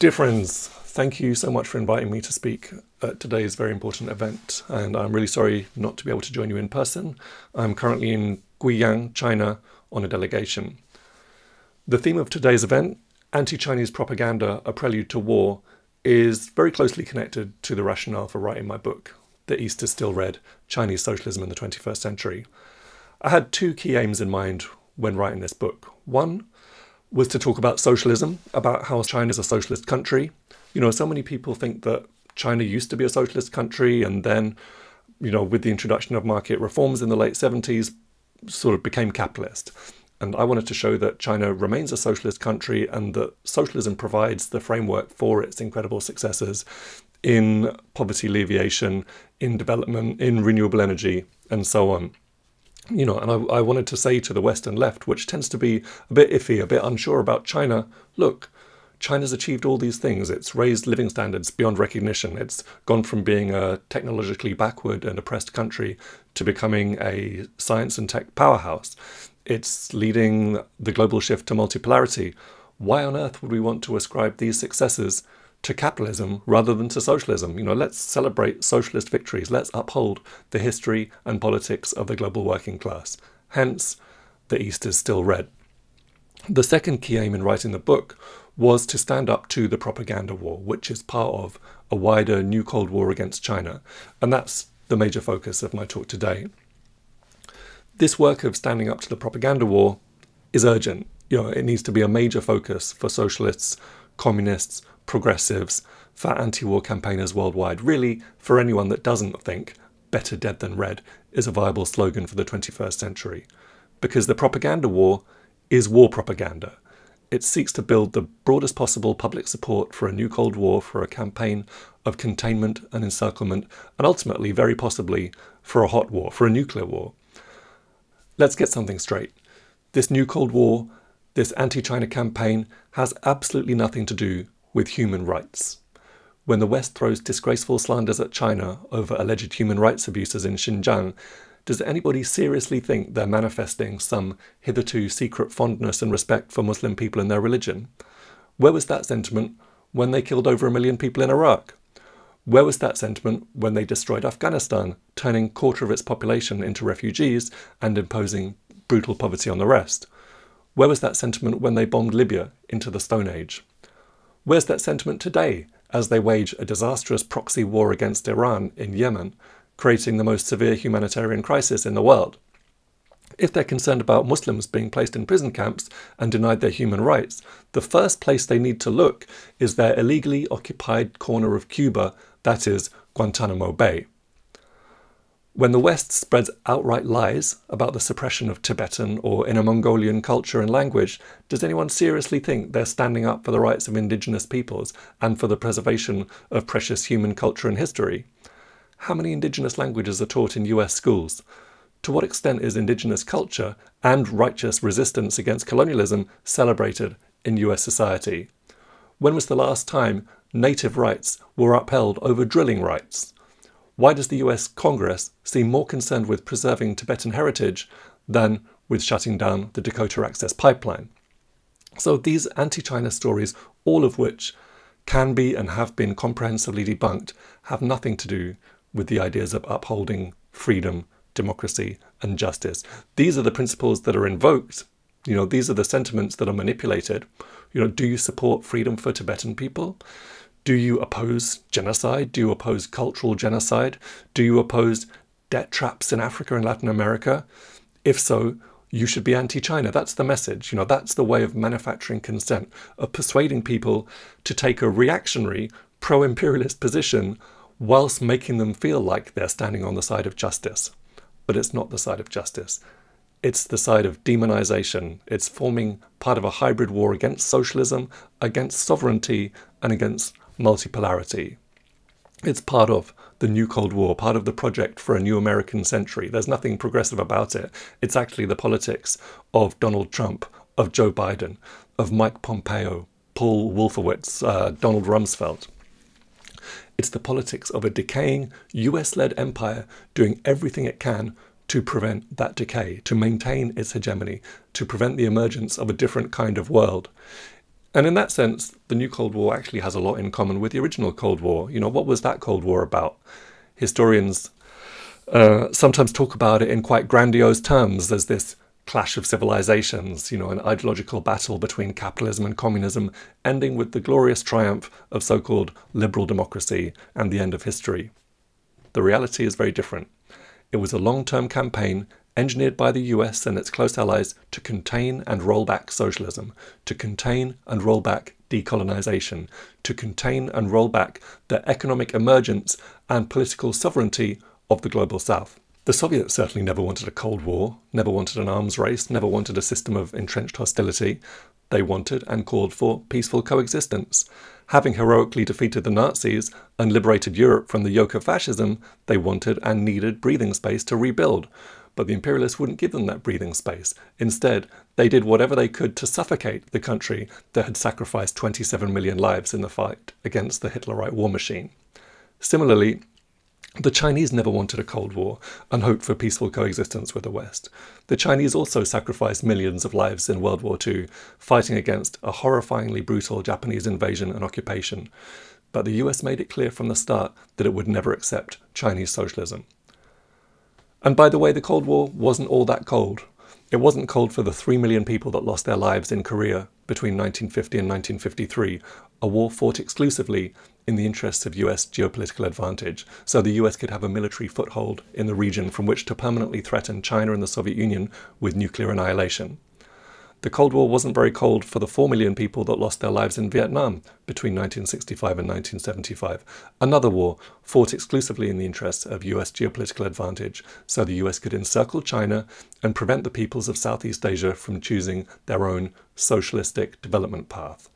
Dear friends, thank you so much for inviting me to speak at today's very important event, and I'm really sorry not to be able to join you in person. I'm currently in Guiyang, China, on a delegation. The theme of today's event, Anti-Chinese Propaganda, A Prelude to War, is very closely connected to the rationale for writing my book, The East is Still Red, Chinese Socialism in the 21st Century. I had two key aims in mind when writing this book. One was to talk about socialism, about how China is a socialist country. You know, so many people think that China used to be a socialist country and then, with the introduction of market reforms in the late 70s, sort of became capitalist. And I wanted to show that China remains a socialist country and that socialism provides the framework for its incredible successes in poverty alleviation, in development, in renewable energy, and so on. And I wanted to say to the Western left, which tends to be a bit iffy, a bit unsure about China, look, China's achieved all these things. It's raised living standards beyond recognition. It's gone from being a technologically backward and oppressed country to becoming a science and tech powerhouse. It's leading the global shift to multipolarity. Why on earth would we want to ascribe these successes to capitalism rather than to socialism? Let's celebrate socialist victories. Let's uphold the history and politics of the global working class. Hence, the East is still red. The second key aim in writing the book was to stand up to the propaganda war, which is part of a wider new Cold War against China. And that's the major focus of my talk today. This work of standing up to the propaganda war is urgent. It needs to be a major focus for socialists, communists, progressives, for anti-war campaigners worldwide. Really, for anyone that doesn't think better dead than red is a viable slogan for the 21st century. Because the propaganda war is war propaganda. It seeks to build the broadest possible public support for a new Cold War, for a campaign of containment and encirclement, and ultimately, very possibly, for a hot war, for a nuclear war. Let's get something straight. This new Cold War, this anti-China campaign, has absolutely nothing to do with human rights. When the West throws disgraceful slanders at China over alleged human rights abuses in Xinjiang, does anybody seriously think they're manifesting some hitherto secret fondness and respect for Muslim people and their religion? Where was that sentiment when they killed over 1 million people in Iraq? Where was that sentiment when they destroyed Afghanistan, turning a quarter of its population into refugees and imposing brutal poverty on the rest? Where was that sentiment when they bombed Libya into the Stone Age? Where's that sentiment today as they wage a disastrous proxy war against Iran in Yemen, creating the most severe humanitarian crisis in the world? If they're concerned about Muslims being placed in prison camps and denied their human rights, the first place they need to look is their illegally occupied corner of Cuba, that is, Guantanamo Bay. When the West spreads outright lies about the suppression of Tibetan or Inner Mongolian culture and language, does anyone seriously think they're standing up for the rights of indigenous peoples and for the preservation of precious human culture and history? How many indigenous languages are taught in US schools? To what extent is indigenous culture and righteous resistance against colonialism celebrated in US society? When was the last time native rights were upheld over drilling rights? Why does the US Congress seem more concerned with preserving Tibetan heritage than with shutting down the Dakota Access Pipeline? So these anti-China stories, all of which can be and have been comprehensively debunked, have nothing to do with the ideas of upholding freedom, democracy, and justice. These are the principles that are invoked. These are the sentiments that are manipulated. Do you support freedom for Tibetan people? Do you oppose genocide? Do you oppose cultural genocide? Do you oppose debt traps in Africa and Latin America? If so, you should be anti-China. That's the message. That's the way of manufacturing consent, of persuading people to take a reactionary, pro-imperialist position whilst making them feel like they're standing on the side of justice. But it's not the side of justice. It's the side of demonization. It's forming part of a hybrid war against socialism, against sovereignty, and against multipolarity. It's part of the new Cold War, part of the project for a new American century. There's nothing progressive about it. It's actually the politics of Donald Trump, of Joe Biden, of Mike Pompeo, Paul Wolfowitz, Donald Rumsfeld. It's the politics of a decaying US-led empire doing everything it can to prevent that decay, to maintain its hegemony, to prevent the emergence of a different kind of world. And in that sense, the new Cold War actually has a lot in common with the original Cold War. What was that Cold War about? Historians sometimes talk about it in quite grandiose terms as this clash of civilizations, an ideological battle between capitalism and communism, ending with the glorious triumph of so-called liberal democracy and the end of history. The reality is very different. It was a long-term campaign engineered by the US and its close allies to contain and roll back socialism, to contain and roll back decolonization, to contain and roll back the economic emergence and political sovereignty of the global South. The Soviets certainly never wanted a Cold War, never wanted an arms race, never wanted a system of entrenched hostility. They wanted and called for peaceful coexistence. Having heroically defeated the Nazis and liberated Europe from the yoke of fascism, they wanted and needed breathing space to rebuild. But the imperialists wouldn't give them that breathing space. Instead, they did whatever they could to suffocate the country that had sacrificed 27 million lives in the fight against the Hitlerite war machine. Similarly, the Chinese never wanted a Cold War and hoped for peaceful coexistence with the West. The Chinese also sacrificed millions of lives in World War II, fighting against a horrifyingly brutal Japanese invasion and occupation. But the US made it clear from the start that it would never accept Chinese socialism. And by the way, the Cold War wasn't all that cold. It wasn't cold for the 3 million people that lost their lives in Korea between 1950 and 1953, a war fought exclusively in the interests of US geopolitical advantage, so the US could have a military foothold in the region from which to permanently threaten China and the Soviet Union with nuclear annihilation. The Cold War wasn't very cold for the 4 million people that lost their lives in Vietnam between 1965 and 1975, another war fought exclusively in the interests of US geopolitical advantage, so the US could encircle China and prevent the peoples of Southeast Asia from choosing their own socialistic development path.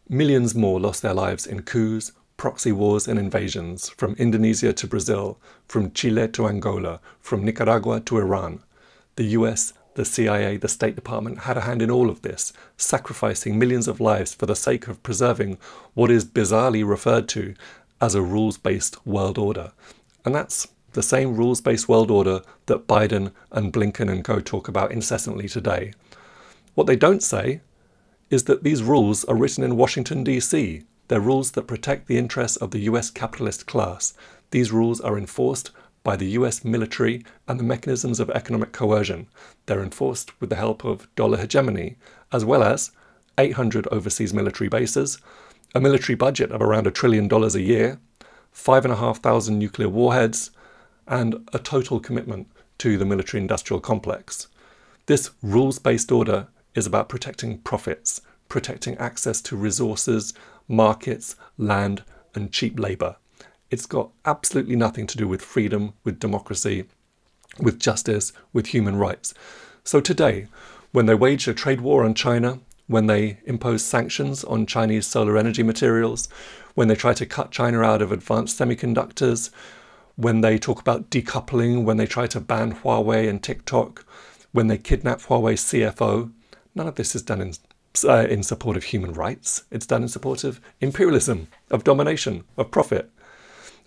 Millions more lost their lives in coups, proxy wars and invasions, from Indonesia to Brazil, from Chile to Angola, from Nicaragua to Iran. The US, the CIA, the State Department had a hand in all of this, sacrificing millions of lives for the sake of preserving what is bizarrely referred to as a rules-based world order. And that's the same rules-based world order that Biden and Blinken and co talk about incessantly today. What they don't say is that these rules are written in Washington, D.C. They're rules that protect the interests of the US capitalist class. These rules are enforced by the US military and the mechanisms of economic coercion. They're enforced with the help of dollar hegemony, as well as 800 overseas military bases, a military budget of around $1 trillion a year, 5,500 nuclear warheads, and a total commitment to the military-industrial complex. This rules-based order is about protecting profits, protecting access to resources, markets, land, and cheap labour. It's got absolutely nothing to do with freedom, with democracy, with justice, with human rights. So today, when they wage a trade war on China, when they impose sanctions on Chinese solar energy materials, when they try to cut China out of advanced semiconductors, when they talk about decoupling, when they try to ban Huawei and TikTok, when they kidnap Huawei's CFO, none of this is done in support of human rights. It's done in support of imperialism, of domination, of profit.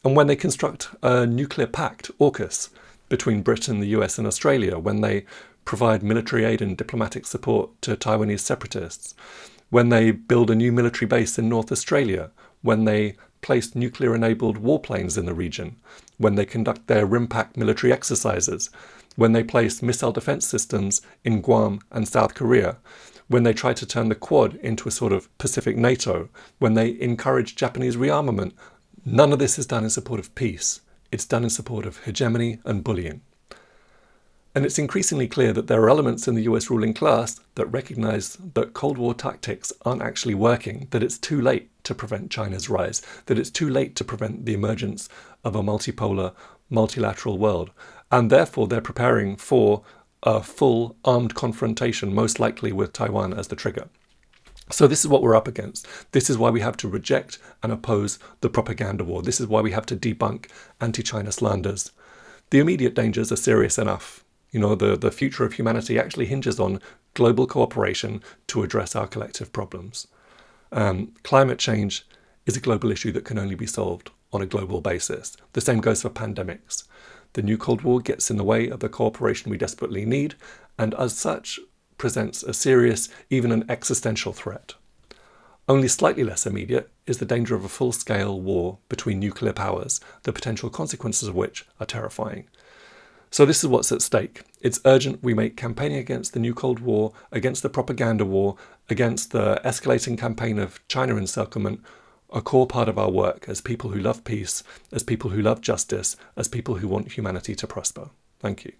And when they construct a nuclear pact, AUKUS, between Britain, the US and Australia, when they provide military aid and diplomatic support to Taiwanese separatists, when they build a new military base in North Australia, when they place nuclear-enabled warplanes in the region, when they conduct their RIMPAC military exercises, when they place missile defense systems in Guam and South Korea, when they try to turn the Quad into a sort of Pacific NATO, when they encourage Japanese rearmament, none of this is done in support of peace. It's done in support of hegemony and bullying. And it's increasingly clear that there are elements in the US ruling class that recognize that Cold War tactics aren't actually working, that it's too late to prevent China's rise, that it's too late to prevent the emergence of a multipolar, multilateral world. And therefore they're preparing for a full armed confrontation, most likely with Taiwan as the trigger. So this is what we're up against. This is why we have to reject and oppose the propaganda war. This is why we have to debunk anti-China slanders. The immediate dangers are serious enough. The future of humanity actually hinges on global cooperation to address our collective problems. Climate change is a global issue that can only be solved on a global basis. The same goes for pandemics. The new Cold War gets in the way of the cooperation we desperately need, and as such presents a serious, even an existential threat. Only slightly less immediate is the danger of a full-scale war between nuclear powers, the potential consequences of which are terrifying. So this is what's at stake. It's urgent we make campaigning against the new Cold War, against the propaganda war, against the escalating campaign of China encirclement, a core part of our work as people who love peace, as people who love justice, as people who want humanity to prosper. Thank you.